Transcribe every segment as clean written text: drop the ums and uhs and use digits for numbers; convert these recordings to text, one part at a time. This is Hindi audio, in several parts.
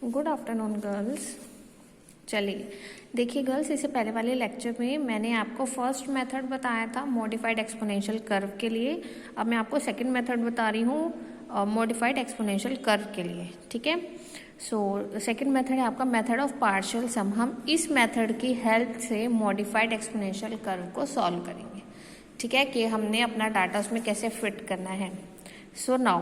Good afternoon girls. चलिए देखिए गर्ल्स, इससे पहले वाले लेक्चर में मैंने आपको फर्स्ट मेथड बताया था मॉडिफाइड एक्सपोनेंशियल कर्व के लिए। अब मैं आपको सेकंड मेथड बता रही हूँ मॉडिफाइड एक्सपोनेंशियल कर्व के लिए। ठीक है, सो सेकंड मेथड है आपका मेथड ऑफ पार्शियल सम। हम इस मेथड की हेल्प से मॉडिफाइड एक्सपोनेंशियल कर्व को सॉल्व करेंगे। ठीक है, कि हमने अपना डाटा उसमें कैसे फिट करना है। So now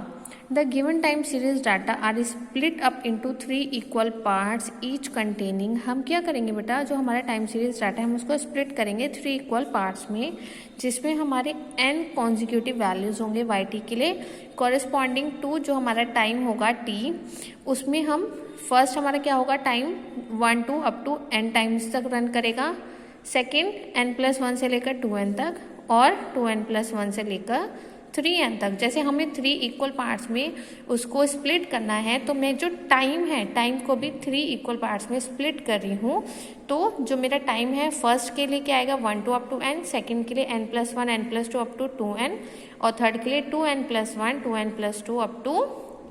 the given time series data are split up into 3 equal parts each containing। हम क्या करेंगे बेटा, जो हमारा टाइम सीरीज डाटा है हम उसको स्प्लिट करेंगे 3 इक्वल पार्ट्स में, जिसमें हमारे n कॉन्जिक्यूटिव वैल्यूज होंगे y_t के लिए कॉरेस्पॉन्डिंग टू जो हमारा टाइम होगा t। उसमें हम फर्स्ट हमारा क्या होगा, time 1 to up to n times तक रन करेगा। सेकेंड n+1 से लेकर 2n तक, और 2n+1 से लेकर 3n तक। जैसे हमें 3 इक्वल पार्ट्स में उसको स्प्लिट करना है, तो मैं जो टाइम है टाइम को भी 3 इक्वल पार्ट्स में स्प्लिट कर रही हूँ। तो जो मेरा टाइम है फर्स्ट के लिए क्या आएगा 1 to up to n, second के लिए n+1 n+2 up to 2n, और थर्ड के लिए 2n+1 2n+2 up to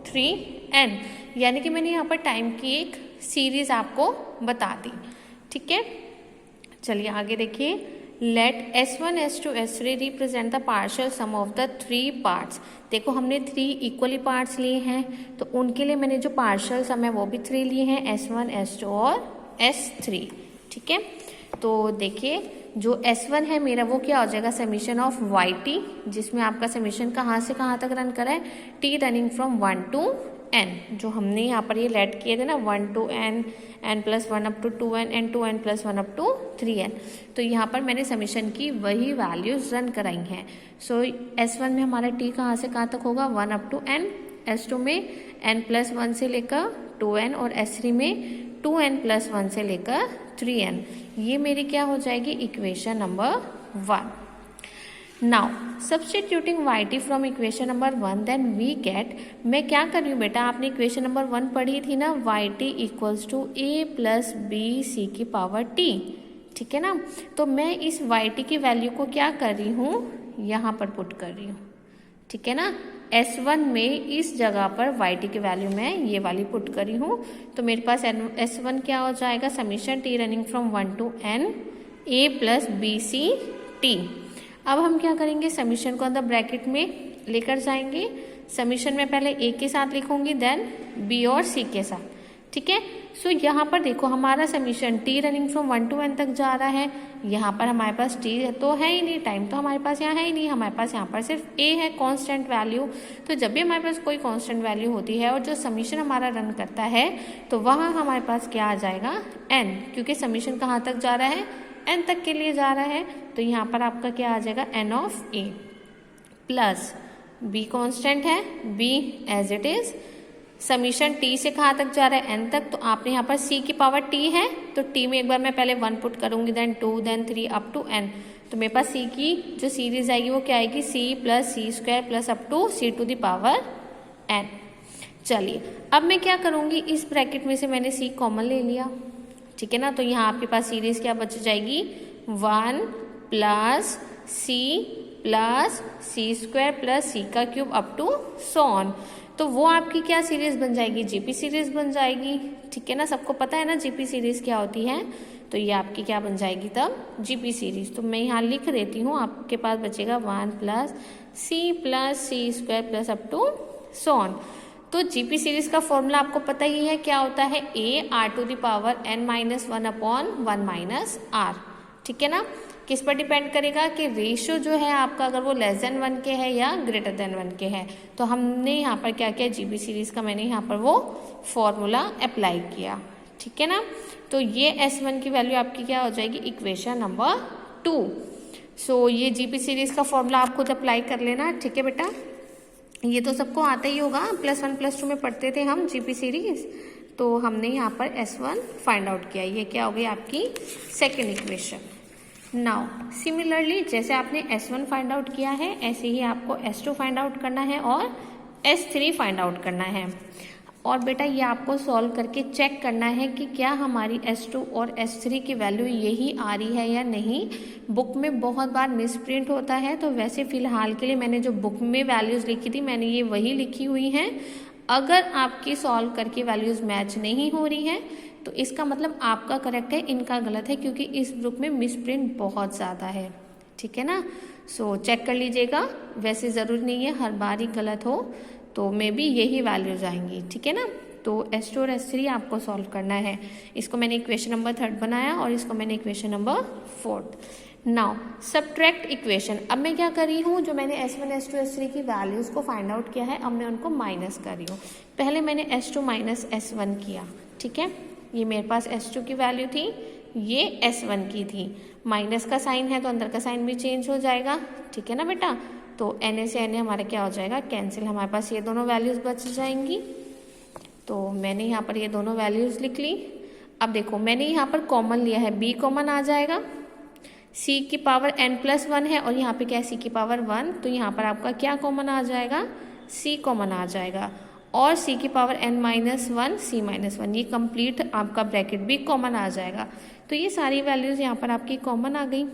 3n। यानी कि मैंने यहाँ पर टाइम की एक सीरीज आपको बता दी। ठीक है, चलिए आगे देखिए। Let S1 S2 S3 represent the partial sum of the 3 parts. देखो हमने 3 इक्वली पार्ट्स लिए हैं, तो उनके लिए मैंने जो पार्शियल सम है वो भी 3 लिए हैं, S1 S2 और S3। ठीक है, तो देखिए जो S1 है मेरा वो क्या हो जाएगा, समीशन ऑफ YT, जिसमें आपका समीशन कहाँ से कहाँ तक रन करा है, T running from 1 to n। जो हमने यहाँ पर ये लेट किए थे ना 1 to n, n+1 up to 2n, and 2n+1 up to 3n। तो यहाँ पर मैंने समीशन की वही वैल्यूज रन कराई हैं। सो S1 में हमारा t कहाँ से कहाँ तक होगा 1 up to n, S2 में n+1 से लेकर 2n, और S3 में 2n+1 से लेकर 3n। ये मेरी क्या हो जाएगी equation number 1। Now substituting YT from equation number 1 then we get, मैं क्या कर रही हूँ बेटा, आपने इक्वेशन नंबर 1 पढ़ी थी ना, YT equals to a plus b c की पावर t। ठीक है ना, तो मैं इस YT की वैल्यू को क्या कर रही हूँ, यहाँ पर पुट कर रही हूँ। ठीक है ना, S1 में इस जगह पर YT की वैल्यू मैं ये वाली पुट कर रही हूँ। तो मेरे पास S1 क्या हो जाएगा, summation t running from 1 to n a plus b c t। अब हम क्या करेंगे, समीशन को अंदर ब्रैकेट में लेकर जाएंगे। समीशन में पहले a के साथ लिखूंगी, देन b और c के साथ। ठीक है, सो यहाँ पर देखो हमारा summation t running from 1 to n तक जा रहा है। यहाँ पर हमारे पास t तो है ही नहीं, टाइम तो हमारे पास यहाँ है ही नहीं, हमारे पास यहाँ पर सिर्फ a है कांस्टेंट वैल्यू। तो जब भी हमारे पास कोई कांस्टेंट वैल्यू होती है और जो समीशन हमारा रन करता है, तो वहाँ हमारे पास क्या आ जाएगा n, क्योंकि समीशन कहाँ तक जा रहा है, n तक के लिए जा रहा है। तो यहाँ पर आपका क्या आ जाएगा n of a plus b constant है, b as it is. Summation t से कहाँ तक जा रहा है, n तक। तो आपने यहाँ पर c की पावर t है, तो t में एक बार मैं पहले 1 पुट करूंगी, then 2, then 3 up to n। तो मेरे पास c की जो सीरीज आएगी वो क्या आएगी, c plus c square plus up to c to the power n। चलिए अब मैं क्या करूंगी, इस ब्रैकेट में से मैंने c कॉमन ले लिया। ठीक है ना, तो यहाँ आपके पास सीरीज क्या बच जाएगी, 1 plus c square plus c का cube up to so on. तो वो आपकी क्या सीरीज बन जाएगी, जीपी सीरीज बन जाएगी। ठीक है ना, सबको पता है ना जीपी सीरीज क्या होती है। तो ये आपकी क्या बन जाएगी तब, जीपी सीरीज। तो मैं यहाँ लिख देती हूँ, आपके पास बचेगा 1 plus c square plus up to so on. तो जीपी सीरीज का फॉर्मूला आपको पता ही है, क्या होता है, a r to the power n-1 upon 1 minus r। ठीक है ना, किस पर डिपेंड करेगा कि रेशियो जो है आपका अगर वो लेस देन 1 के है या ग्रेटर देन 1 के है। तो हमने यहाँ पर क्या किया, जीपी सीरीज का मैंने यहाँ पर वो फॉर्मूला अप्लाई किया। ठीक है ना, तो ये S1 की वैल्यू आपकी क्या हो जाएगी, इक्वेशन नंबर 2। सो ये जीपी सीरीज का फॉर्मूला आप खुद अप्लाई कर लेना। ठीक है बेटा, ये तो सबको आता ही होगा, +1 +2 में पढ़ते थे हम जीपी सीरीज। तो हमने यहाँ पर S1 फाइंड आउट किया, ये क्या हो गई आपकी सेकेंड इक्वेशन। नाउ सिमिलरली जैसे आपने S1 फाइंड आउट किया है, ऐसे ही आपको S2 फाइंड आउट करना है और S3 फाइंड आउट करना है। और बेटा ये आपको सॉल्व करके चेक करना है कि क्या हमारी S2 और S3 की वैल्यू यही आ रही है या नहीं। बुक में बहुत बार मिसप्रिंट होता है, तो वैसे फिलहाल के लिए मैंने जो बुक में वैल्यूज लिखी थी मैंने ये वही लिखी हुई हैं। अगर आपकी सॉल्व करके वैल्यूज़ मैच नहीं हो रही है तो इसका मतलब आपका करेक्ट है, इनका गलत है, क्योंकि इस ग्रुप में मिसप्रिंट बहुत ज़्यादा है। ठीक है ना। सो चेक कर लीजिएगा, वैसे ज़रूरी नहीं है हर बार ही गलत हो, तो मे बी यही वैल्यूज आएंगी। ठीक है ना। तो S2 और S3 आपको सॉल्व करना है। इसको मैंने इक्वेशन नंबर 3 बनाया और इसको मैंने equation number 4। Now subtract equation. अब मैं क्या कर रही हूँ, जो मैंने S1 S2 S3 की वैल्यूज़ को फाइंड आउट किया है, अब मैं उनको माइनस कर रही हूँ। पहले मैंने S2 माइनस S1 किया। ठीक है, ये मेरे पास S2 की वैल्यू थी, ये S1 की थी। माइनस का साइन है तो अंदर का साइन भी चेंज हो जाएगा। ठीक है ना बेटा। तो Na से Na हमारा क्या हो जाएगा, कैंसिल। हमारे पास ये दोनों वैल्यूज़ बच जाएंगी। तो मैंने यहाँ पर ये दोनों वैल्यूज़ लिख ली। अब देखो मैंने यहाँ पर कॉमन लिया है, b कॉमन आ जाएगा, c की पावर n+1 है और यहाँ पे क्या है c की पावर 1, तो यहाँ पर आपका क्या कॉमन आ जाएगा, c कॉमन आ जाएगा। और c की पावर n-1 c-1, ये कंप्लीट आपका ब्रैकेट भी कॉमन आ जाएगा। तो ये सारी वैल्यूज़ यहाँ पर आपकी कॉमन आ गई।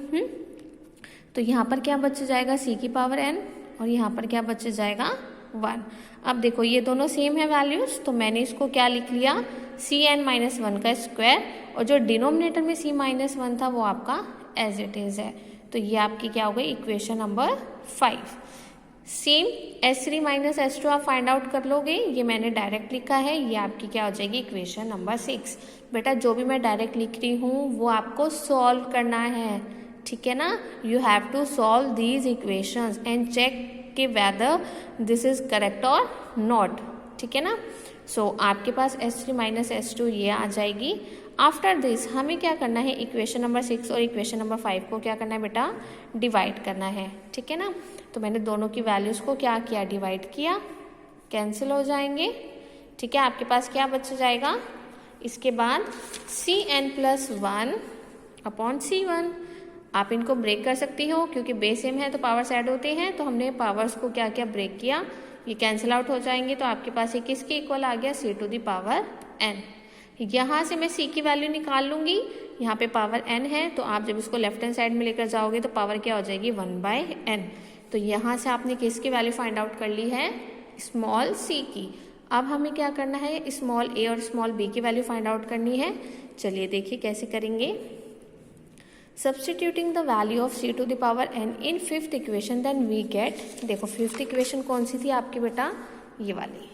तो यहाँ पर क्या बच जाएगा, c की पावर n, और यहाँ पर क्या बच जाएगा 1। अब देखो ये दोनों सेम है वैल्यूज़, तो मैंने इसको क्या लिख लिया, cn-1 का स्क्वायर, और जो डिनोमिनेटर में c-1 था वो आपका एज इट इज़ है। तो ये आपकी क्या हो गई, equation number 5। Same S3 minus S2 आप फाइंड आउट कर लोगे, ये मैंने डायरेक्ट लिखा है, ये आपकी क्या हो जाएगी, इक्वेशन नंबर 6। बेटा जो भी मैं डायरेक्ट लिख रही हूँ वो आपको सॉल्व करना है। ठीक है ना। You have to solve these equations and check कि वेदर दिस इज करेक्ट और नॉट। ठीक है ना। सो आपके पास S3 माइनस S2 ये आ जाएगी। आफ्टर दिस हमें क्या करना है, इक्वेशन नंबर 6 और इक्वेशन नंबर 5 को क्या करना है बेटा, डिवाइड करना है। ठीक है ना। तो मैंने दोनों की वैल्यूज़ को क्या किया, डिवाइड किया, कैंसिल हो जाएंगे। ठीक है, आपके पास क्या बच जाएगा, इसके बाद cn+1 अपॉन c1। आप इनको ब्रेक कर सकती हो, क्योंकि बेस सेम है तो पावर्स ऐड होते हैं, तो हमने पावर्स को क्या किया, ब्रेक किया, ये कैंसिल आउट हो जाएंगे। तो आपके पास ये किसके इक्वल आ गया, c⁴n। यहाँ से मैं c की वैल्यू निकाल लूंगी, यहाँ पे पावर n है, तो आप जब इसको लेफ्ट हैंड साइड में लेकर जाओगे तो पावर क्या हो जाएगी, 1/n। तो यहाँ से आपने किसकी वैल्यू फाइंड आउट कर ली है, स्मॉल c की। अब हमें क्या करना है, स्मॉल a और स्मॉल b की वैल्यू फाइंड आउट करनी है। चलिए देखिए कैसे करेंगे। Substituting the value of c⁴n in 5th equation, then we get, देखो 5th इक्वेशन कौन सी थी आपकी बेटा, ये वाली।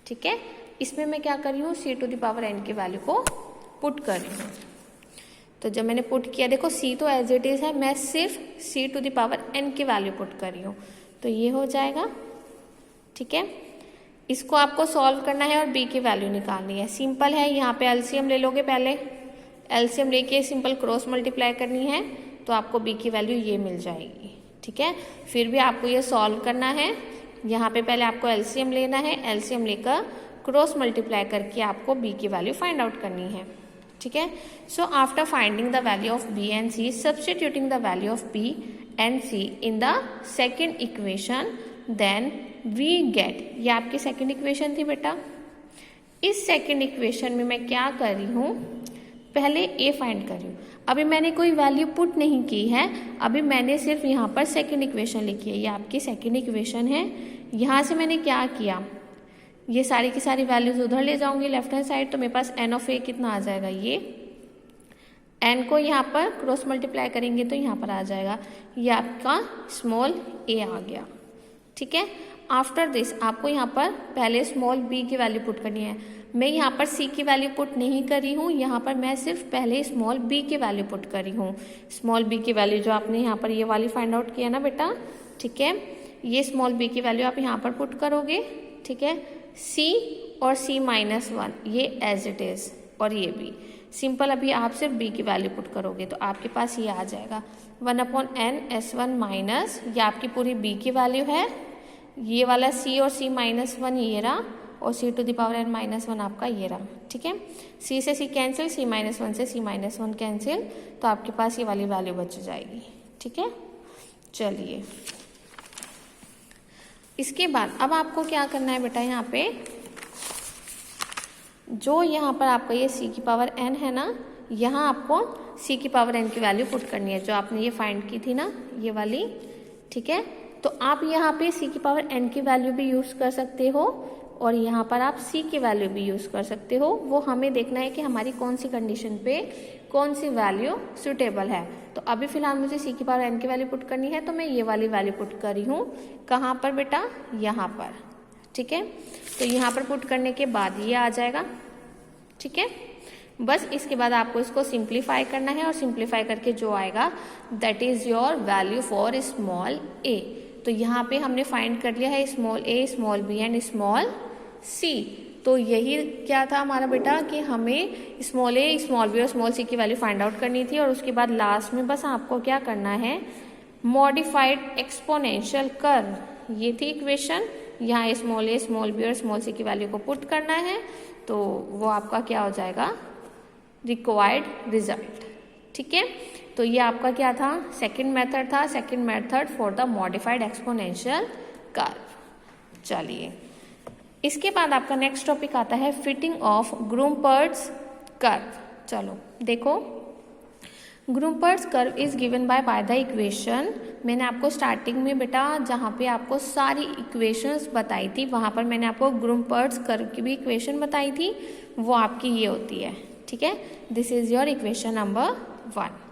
ठीक है, इसमें मैं क्या कर रही हूँ, c⁴n की वैल्यू को पुट कर रही हूँ। तो जब मैंने पुट किया, देखो c तो एज इट इज है, मैं सिर्फ c⁴n की वैल्यू पुट कर रही हूँ, तो ये हो जाएगा। ठीक है, इसको आपको सॉल्व करना है और b की वैल्यू निकालनी है। सिंपल है, यहाँ पे एलसीएम ले लोगे, पहले एलसीएम लेके सिंपल क्रॉस मल्टीप्लाई करनी है, तो आपको b की वैल्यू ये मिल जाएगी। ठीक है, फिर भी आपको ये सॉल्व करना है। यहाँ पे पहले आपको एलसीएम लेना है, एलसीएम लेकर क्रॉस मल्टीप्लाई करके आपको b की वैल्यू फाइंड आउट करनी है। ठीक है, so after finding the value of b and c, substituting the value of b and c in the second equation, then we get, ये आपकी सेकेंड इक्वेशन थी बेटा। इस सेकेंड इक्वेशन में मैं क्या कर रही हूँ, पहले a फाइंड कर रही हूँ। अभी मैंने कोई वैल्यू पुट नहीं की है, अभी मैंने सिर्फ यहाँ पर सेकेंड इक्वेशन लिखी है, ये आपकी सेकेंड इक्वेशन है। यहाँ से मैंने क्या किया, ये सारी की सारी वैल्यूज उधर ले जाऊंगी लेफ्ट हैंड साइड, तो मेरे पास n ऑफ a कितना आ जाएगा, ये n को यहाँ पर क्रॉस मल्टीप्लाई करेंगे तो यहाँ पर आ जाएगा, ये आपका स्मॉल a आ गया। ठीक है, आफ्टर दिस आपको यहाँ पर पहले स्मॉल b की वैल्यू पुट करनी है। मैं यहाँ पर c की वैल्यू पुट नहीं कर रही हूँ, यहाँ पर मैं सिर्फ पहले स्मॉल b की वैल्यू पुट कर रही हूँ। स्मॉल b की वैल्यू जो आपने यहाँ पर ये वाली फाइंड आउट किया ना बेटा, ठीक है, ये स्मॉल b की वैल्यू आप यहाँ पर पुट करोगे। ठीक है, c और c-1 ये एज इट इज, और ये भी सिंपल, अभी आप सिर्फ b की वैल्यू पुट करोगे तो आपके पास ये आ जाएगा 1/n s1 माइनस, ये आपकी पूरी b की वैल्यू है, ये वाला c और c-1 ये रहा, और c⁴n-1 आपका ये रहा। ठीक है, c से c कैंसिल, c-1 से c-1 कैंसिल, तो आपके पास ये वाली वैल्यू बच जाएगी। ठीक है, चलिए इसके बाद अब आपको क्या करना है बेटा, यहाँ पे जो यहाँ पर आपका ये c⁴n है ना, यहाँ आपको c⁴n की वैल्यू पुट करनी है, जो आपने ये फाइंड की थी ना, ये वाली। ठीक है, तो आप यहाँ पे c⁴n की वैल्यू भी यूज कर सकते हो, और यहाँ पर आप सी की वैल्यू भी यूज़ कर सकते हो। वो हमें देखना है कि हमारी कौन सी कंडीशन पे कौन सी वैल्यू सुटेबल है। तो अभी फिलहाल मुझे सी की पावर एन की वैल्यू पुट करनी है, तो मैं ये वाली वैल्यू पुट कर रही हूँ। कहाँ पर बेटा? यहाँ पर। ठीक है, तो यहाँ पर पुट करने के बाद ये आ जाएगा। ठीक है, बस इसके बाद आपको इसको सिंप्लीफाई करना है और सिंप्लीफाई करके जो आएगा that is your value for small A. तो यहाँ पे हमने फाइंड कर लिया है small A, small B and small C. तो यही क्या था हमारा बेटा कि हमें स्मॉल ए, स्मॉल बी और स्मॉल सी की वैल्यू फाइंड आउट करनी थी। और उसके बाद लास्ट में बस आपको क्या करना है, मॉडिफाइड एक्सपोनेंशियल कर्व, ये थी इक्वेशन। यहाँ स्मॉल ए, स्मॉल बी और स्मॉल सी की वैल्यू को पुट करना है, तो वो आपका क्या हो जाएगा, रिक्वायर्ड रिजल्ट। ठीक है, तो ये आपका क्या था, सेकंड मेथड था, second method for the modified exponential curve. चलिए, इसके बाद आपका नेक्स्ट टॉपिक आता है फिटिंग ऑफ ग्रूमपर्ट्स कर्व। चलो देखो, Gompertz curve is given by the equation. मैंने आपको स्टार्टिंग में बेटा जहाँ पे आपको सारी इक्वेशंस बताई थी, वहाँ पर मैंने आपको ग्रूमपर्ट्स कर्व की भी इक्वेशन बताई थी, वो आपकी ये होती है। ठीक है, this is your equation number 1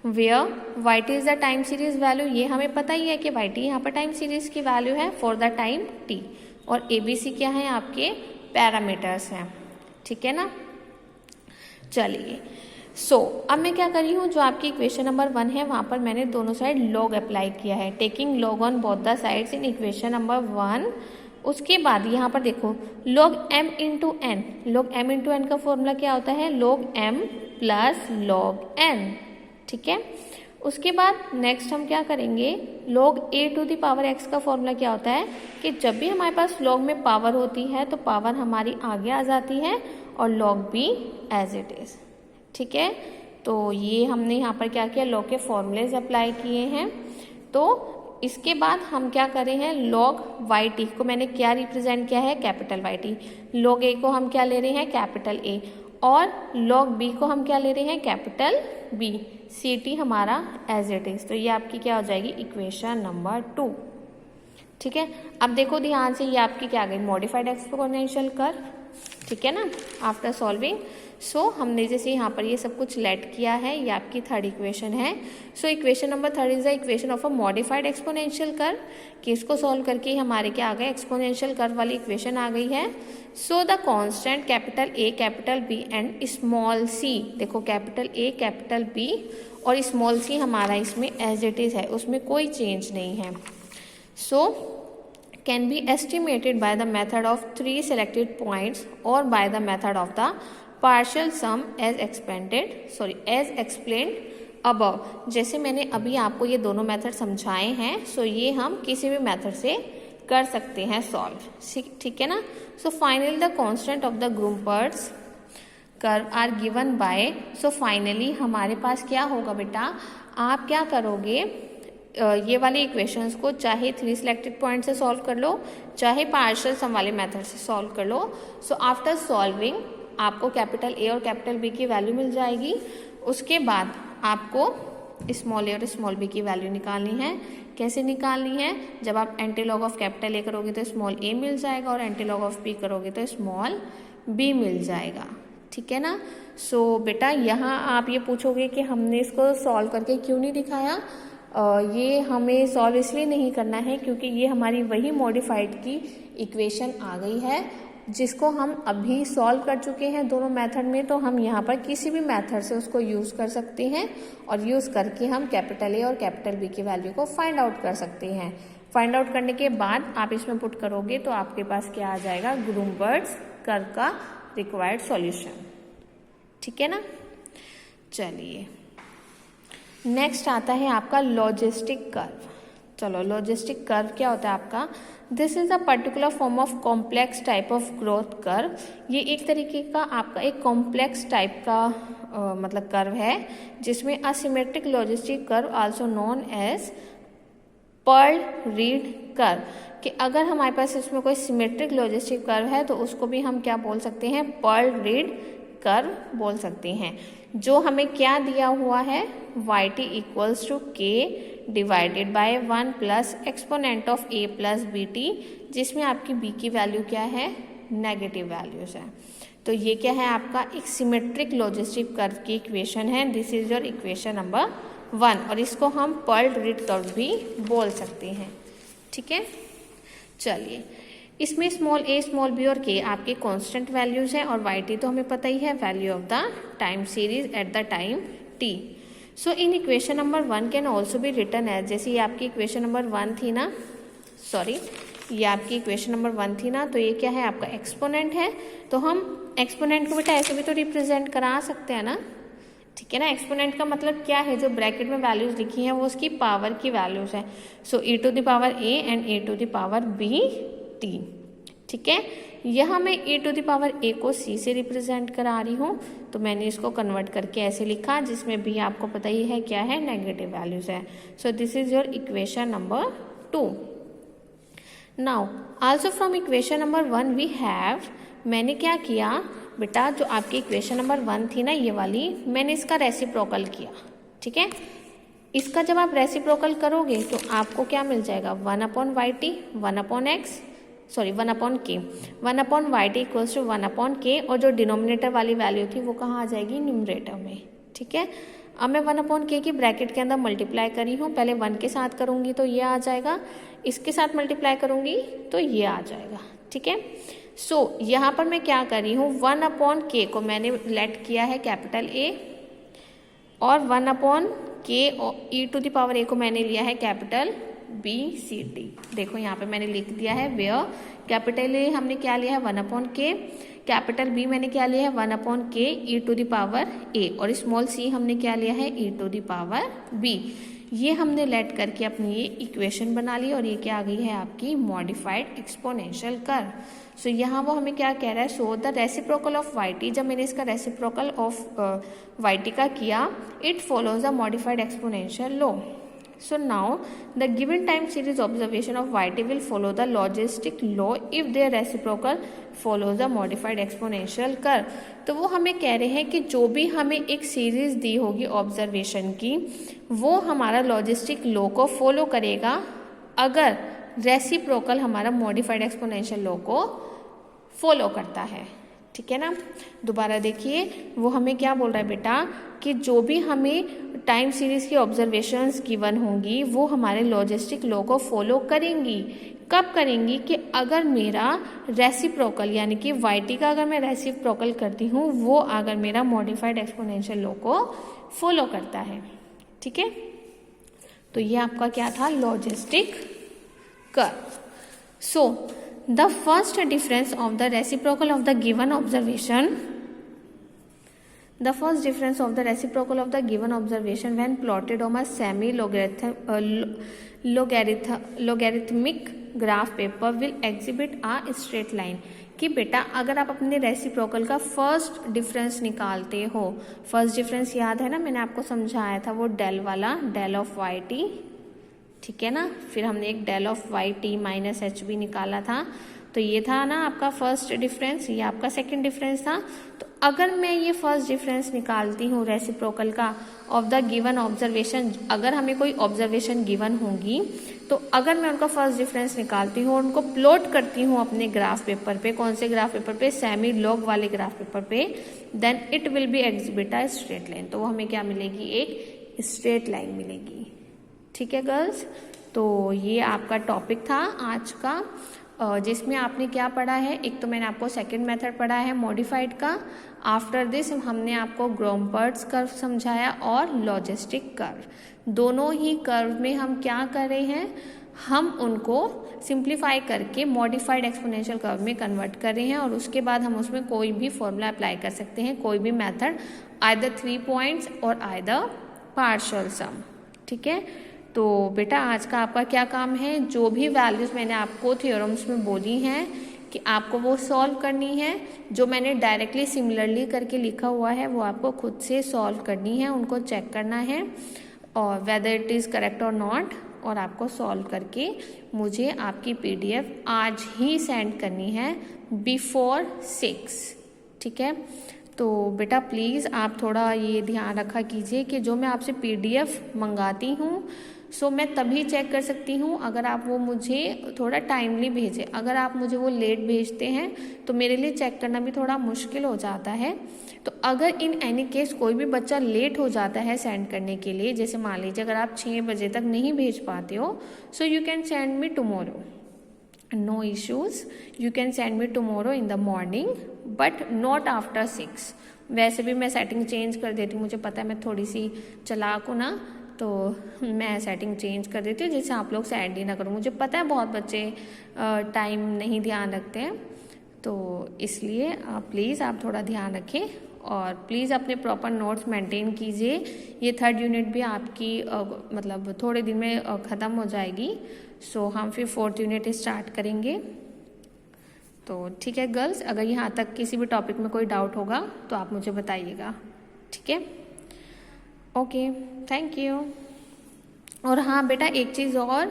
where y t is the time series value. ये हमें पता ही है कि वाई टी यहाँ पर टाइम सीरीज की वैल्यू है फॉर द टाइम टी, और ए बी सी क्या है, आपके पैरामीटर्स हैं। ठीक है ना। चलिए, अब मैं क्या कर रही हूँ, जो आपकी इक्वेशन नंबर 1 है वहाँ पर मैंने दोनों साइड लॉग अप्लाई किया है, taking log on both the sides in equation number 1। उसके बाद यहाँ पर देखो log m into n, log m into n का फॉर्मूला क्या होता है, log m plus log n। ठीक है, उसके बाद नेक्स्ट हम क्या करेंगे, log a to the power x का फॉर्मूला क्या होता है कि जब भी हमारे पास log में पावर होती है तो पावर हमारी आगे आ जाती है और log b as it is. ठीक है, तो ये हमने यहाँ पर क्या किया, log के फॉर्मूलेज अप्लाई किए हैं। तो इसके बाद हम क्या कर रहे हैं, log वाई टी को मैंने क्या रिप्रेजेंट किया है, capital Y t. log a को हम क्या ले रहे हैं, कैपिटल ए, और log b को हम क्या ले रहे हैं, कैपिटल बी। सी टी हमारा एज इट इज। तो ये आपकी क्या हो जाएगी, इक्वेशन नंबर 2। ठीक है, अब देखो ध्यान से, ये आपकी क्या आ गई, मॉडिफाइड एक्सपोनेंशियल कर्व। ठीक है ना। आफ्टर सॉल्विंग, हमने जैसे यहाँ पर ये सब कुछ लेट किया है, ये आपकी थर्ड इक्वेशन है। Equation number 3 is the equation of a modified exponential curve, कि इसको सॉल्व करके हमारे क्या आ गए, एक्सपोनेंशियल कर्व वाली इक्वेशन आ गई है। The constant capital A, capital B and small C, देखो कैपिटल ए, कैपिटल बी और स्मॉल सी हमारा इसमें एज इट इज है, उसमें कोई चेंज नहीं है। Can be estimated by the method of 3 selected points और by the method of the partial sum as explained above. जैसे मैंने अभी आपको ये दोनों मेथड समझाए हैं, ये हम किसी भी मेथड से कर सकते हैं सॉल्व। ठीक है ना। Finally the constant of the Gompertz curve are given by. Finally हमारे पास क्या होगा बेटा, आप क्या करोगे, ये वाली इक्वेशंस को चाहे 3 सिलेक्टेड पॉइंट से सॉल्व कर लो, चाहे पार्शियल सम वाले मेथड से सॉल्व कर लो। आफ्टर सॉल्विंग आपको कैपिटल ए और कैपिटल बी की वैल्यू मिल जाएगी। उसके बाद आपको स्मॉल ए और स्मॉल बी की वैल्यू निकालनी है। कैसे निकालनी है, जब आप anti log of capital A करोगे तो स्मॉल ए मिल जाएगा, और एंटी लॉग ऑफ बी करोगे तो स्मॉल बी मिल जाएगा। ठीक है ना। बेटा यहाँ आप ये पूछोगे कि हमने इसको सॉल्व करके क्यों नहीं दिखाया। ये हमें सॉल्व इसलिए नहीं करना है क्योंकि ये हमारी वही मॉडिफाइड की इक्वेशन आ गई है जिसको हम अभी सॉल्व कर चुके हैं दोनों मेथड में। तो हम यहाँ पर किसी भी मेथड से उसको यूज़ कर सकते हैं, और यूज़ करके हम कैपिटल ए और कैपिटल बी की वैल्यू को फाइंड आउट कर सकते हैं। फाइंड आउट करने के बाद आप इसमें पुट करोगे तो आपके पास क्या आ जाएगा, ग्रूमपर्ट्स कर्व का रिक्वायर्ड सॉल्यूशन। ठीक है ना। चलिए, नेक्स्ट आता है आपका लॉजिस्टिक कर्व। चलो, लॉजिस्टिक कर्व क्या होता है आपका, this is a particular form of complex type of growth curve. ये एक तरीके का आपका एक कॉम्प्लेक्स टाइप का मतलब कर्व है जिसमें asymmetric logistic curve also known as Pearl Reed curve, कि अगर हमारे पास इसमें कोई सिमेट्रिक लॉजिस्टिक कर्व है तो उसको भी हम क्या बोल सकते हैं, पर्ल रीड कर्व बोल सकते हैं। जो हमें क्या दिया हुआ है, वाई टी इक्वल्स टू के divided by 1 plus exponent of a plus bt, जिसमें आपकी b की वैल्यू क्या है, नेगेटिव वैल्यूज है। तो ये क्या है आपका एक सिमेट्रिक लॉजिस्टिक कर्व की इक्वेशन है। This is your equation number 1 और इसको हम पर्ल ग्रिड कर्व भी बोल सकते हैं। ठीक है, चलिए इसमें स्मॉल a स्मॉल b और k आपके कांस्टेंट वैल्यूज हैं और yt तो हमें पता ही है, value of the time series at the time t। So in equation number 1 can also be written as, जैसे ये आपकी इक्वेशन नंबर 1 थी ना, सॉरी ये आपकी इक्वेशन नंबर 1 थी ना, तो ये क्या है आपका एक्सपोनेंट है, तो हम एक्सपोनेंट को बेटा ऐसे भी तो रिप्रेजेंट करा सकते हैं ना। ठीक है ना, एक्सपोनेंट का मतलब क्या है, जो ब्रैकेट में वैल्यूज लिखी हैं वो उसकी पावर की वैल्यूज हैं। So e to the power a and a to the power b t। ठीक है, यहाँ मैं e to the power a को c से रिप्रेजेंट करा रही हूँ, तो मैंने इसको कन्वर्ट करके ऐसे लिखा, जिसमें b आपको पता ही है क्या है, नेगेटिव वैल्यूज है। So this is your equation number 2। Now also from equation number 1 we have, मैंने क्या किया बेटा, जो आपकी इक्वेशन नंबर 1 थी ना ये वाली, मैंने इसका रेसिप्रोकल किया। ठीक है, इसका जब आप रेसिप्रोकल करोगे तो आपको क्या मिल जाएगा, 1 upon y t 1 upon x, sorry 1 upon k, 1 upon y t equals to 1 upon k, और जो डिनोमिनेटर वाली वैल्यू थी वो कहाँ आ जाएगी, न्यूमरेटर में। ठीक है, अब मैं 1 अपॉन के की ब्रैकेट के अंदर मल्टीप्लाई करी हूँ, पहले 1 के साथ करूँगी तो ये आ जाएगा, इसके साथ मल्टीप्लाई करूँगी तो ये आ जाएगा। ठीक है, सो यहाँ पर मैं क्या कर रही हूँ, 1 अपॉन के को मैंने लेट किया है कैपिटल ए, और 1 upon k e to the power a को मैंने लिया है कैपिटल b c t। देखो यहाँ पे मैंने लिख दिया है, वेयर कैपिटल ए हमने क्या लिया है 1 अपॉन के, कैपिटल B मैंने क्या लिया है 1 upon k e to the power a, और स्मॉल c हमने क्या लिया है e to the power b। ये हमने लेट करके अपनी ये इक्वेशन बना ली, और ये क्या आ गई है आपकी मॉडिफाइड एक्सपोनेंशियल कर्व। सो यहाँ वो हमें क्या कह रहा है, so the reciprocal of y t, जब मैंने इसका रेसिप्रोकल ऑफ वाई टी का किया, it follows the modified exponential law. So now the given time series observation of yt will follow the logistic law if their reciprocal follows the modified exponential curve। तो वो हमें कह रहे हैं कि जो भी हमें एक सीरीज दी होगी ऑब्जर्वेशन की, वो हमारा लॉजिस्टिक लॉ को फॉलो करेगा अगर रेसिप्रोकल हमारा मॉडिफाइड एक्सपोनेंशियल लॉ को फॉलो करता है। ठीक है ना, दोबारा देखिए, वो हमें क्या बोल रहा है बेटा, कि जो भी हमें टाइम सीरीज की ऑब्जर्वेशंस गिवन होंगी वो हमारे लॉजिस्टिक लॉ को फॉलो करेंगी। कब करेंगी, कि अगर मेरा रेसिप्रोकल यानी कि वाई का अगर मैं रेसिप्रोकल करती हूँ, वो अगर मेरा मॉडिफाइड एक्सपोनेंशियल लॉ को फॉलो करता है। ठीक है, तो ये आपका क्या था, logistic curve. So the first difference of the reciprocal of the given observation, the first difference of the reciprocal of the given observation when plotted on a semi logarithmic graph paper will exhibit a straight line। कि बेटा अगर आप अपने रेसिप्रोकल का फर्स्ट डिफरेंस निकालते हो, फर्स्ट डिफरेंस याद है ना, मैंने आपको समझाया था, वो डेल वाला, डेल ऑफ वाई टी। ठीक है ना, फिर हमने एक del of y t minus h भी निकाला था, तो ये था ना आपका फर्स्ट डिफरेंस, ये आपका सेकंड डिफरेंस था। तो अगर मैं ये फर्स्ट डिफरेंस निकालती हूँ रेसिप्रोकल का ऑफ द गिवन ऑब्जर्वेशन, अगर हमें कोई ऑब्जर्वेशन गिवन होंगी, तो अगर मैं उनका फर्स्ट डिफरेंस निकालती हूँ और उनको प्लॉट करती हूँ अपने ग्राफ पेपर पे, कौन से ग्राफ पेपर पे, सेमी लॉग वाले ग्राफ पेपर पे, then it will be exhibit a straight line. तो वो हमें क्या मिलेगी, एक स्ट्रेट लाइन मिलेगी। ठीक है गर्ल्स, तो ये आपका टॉपिक था आज का, जिसमें आपने क्या पढ़ा है, एक तो मैंने आपको सेकंड मेथड पढ़ा है मॉडिफाइड का, आफ्टर दिस हमने आपको ग्रोमपर्ट्स कर्व समझाया और लॉजिस्टिक कर्व। दोनों ही कर्व में हम क्या कर रहे हैं, हम उनको सिंप्लीफाई करके मॉडिफाइड एक्सपोनेंशियल कर्व में कन्वर्ट कर रहे हैं, और उसके बाद हम उसमें कोई भी फॉर्मूला अप्लाई कर सकते हैं, कोई भी मेथड, आइदर 3 पॉइंट्स और आइदर पार्शियल सम। ठीक है, तो बेटा आज का आपका क्या काम है, जो भी वैल्यूज मैंने आपको थ्योरम्स में बोली हैं कि आपको वो सॉल्व करनी है, जो मैंने डायरेक्टली सिमिलरली करके लिखा हुआ है वो आपको खुद से सॉल्व करनी है, उनको चेक करना है और वेदर इट इज़ करेक्ट और नॉट, और आपको सॉल्व करके मुझे आपकी PDF आज ही सेंड करनी है बिफोर 6। ठीक है, तो बेटा प्लीज़ आप थोड़ा ये ध्यान रखा कीजिए कि जो मैं आपसे PDF मंगाती हूँ सो मैं तभी चेक कर सकती हूँ अगर आप वो मुझे थोड़ा टाइमली भेजें। अगर आप मुझे वो लेट भेजते हैं तो मेरे लिए चेक करना भी थोड़ा मुश्किल हो जाता है। तो अगर इन एनी केस कोई भी बच्चा लेट हो जाता है सेंड करने के लिए, जैसे मान लीजिए अगर आप 6 बजे तक नहीं भेज पाते हो, so you can send me tomorrow, no issues, you can send me tomorrow in the morning but not after 6। वैसे भी मैं सेटिंग चेंज कर देती हूँ, मुझे पता है मैं थोड़ी सी चालाक हूँ ना, तो मैं सेटिंग चेंज कर देती हूँ जिससे आप लोग सेंड ही ना करो। मुझे पता है बहुत बच्चे टाइम नहीं ध्यान रखते हैं, तो इसलिए प्लीज़ आप थोड़ा ध्यान रखें और प्लीज़ अपने प्रॉपर नोट्स मेंटेन कीजिए। ये 3rd यूनिट भी आपकी मतलब थोड़े दिन में ख़त्म हो जाएगी। सो हम फिर 4th यूनिट स्टार्ट करेंगे। तो ठीक है गर्ल्स, अगर यहाँ तक किसी भी टॉपिक में कोई डाउट होगा तो आप मुझे बताइएगा, ठीक है? Okay, thank you. और हाँ बेटा, एक चीज़ और,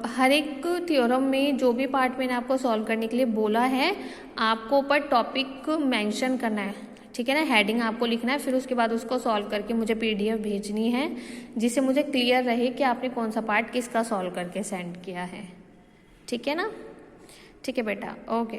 हर एक थ्योरम में जो भी पार्ट मैंने आपको सॉल्व करने के लिए बोला है, आपको ऊपर टॉपिक मेंशन करना है, ठीक है ना? हेडिंग आपको लिखना है, फिर उसके बाद उसको सॉल्व करके मुझे PDF भेजनी है, जिससे मुझे क्लियर रहे कि आपने कौन सा पार्ट किसका सॉल्व करके सेंड किया है, ठीक है ना? ठीक है बेटा, ओके।